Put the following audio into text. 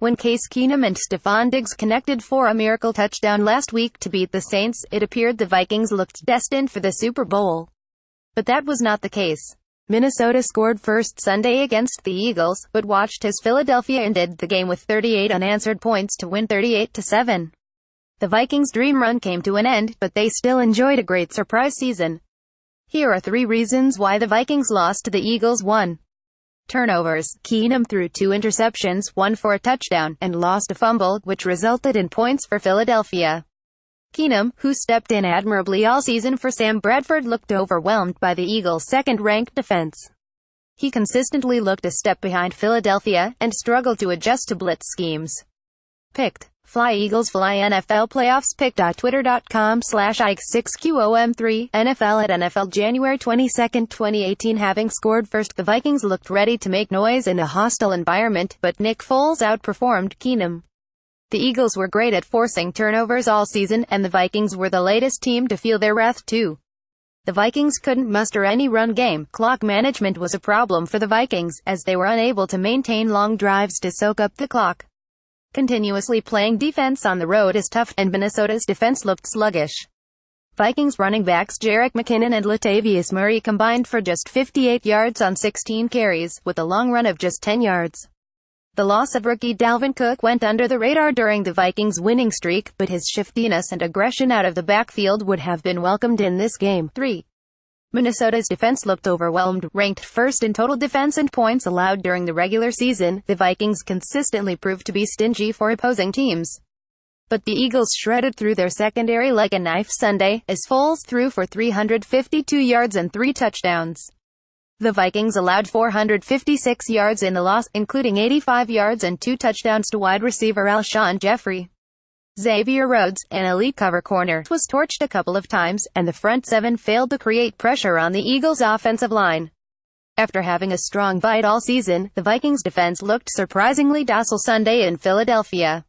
When Case Keenum and Stefon connected for a miracle touchdown last week to beat the Saints, it appeared the Vikings looked destined for the Super Bowl. But that was not the case. Minnesota scored first Sunday against the Eagles, but watched as Philadelphia ended the game with 38 unanswered points to win 38-7. The Vikings' dream run came to an end, but they still enjoyed a great surprise season. Here are 3 reasons why the Vikings lost to the Eagles. 1. Turnovers. Keenum threw 2 interceptions, 1 for a touchdown, and lost a fumble, which resulted in points for Philadelphia. Keenum, who stepped in admirably all season for Sam Bradford, looked overwhelmed by the Eagles' second-ranked defense. He consistently looked a step behind Philadelphia, and struggled to adjust to blitz schemes. Picked. Fly Eagles Fly NFL Playoffs Pick.twitter.com/Ike6QOM3 NFL at NFL January 22, 2018. Having scored first, the Vikings looked ready to make noise in a hostile environment, but Nick Foles outperformed Keenum. The Eagles were great at forcing turnovers all season, and the Vikings were the latest team to feel their wrath too. The Vikings couldn't muster any run game. Clock management was a problem for the Vikings, as they were unable to maintain long drives to soak up the clock. Continuously playing defense on the road is tough, and Minnesota's defense looked sluggish. Vikings running backs Jerick McKinnon and Latavius Murray combined for just 58 yards on 16 carries, with a long run of just 10 yards. The loss of rookie Dalvin Cook went under the radar during the Vikings' winning streak, but his shiftiness and aggression out of the backfield would have been welcomed in this game. 3. Minnesota's defense looked overwhelmed. Ranked first in total defense and points allowed during the regular season, the Vikings consistently proved to be stingy for opposing teams. But the Eagles shredded through their secondary like a knife Sunday, as Foles threw for 352 yards and 3 touchdowns. The Vikings allowed 456 yards in the loss, including 85 yards and 2 touchdowns to wide receiver Alshon Jeffrey. Xavier Rhodes, an elite cover corner, was torched a couple of times, and the front 7 failed to create pressure on the Eagles' offensive line. After having a strong bite all season, the Vikings' defense looked surprisingly docile Sunday in Philadelphia.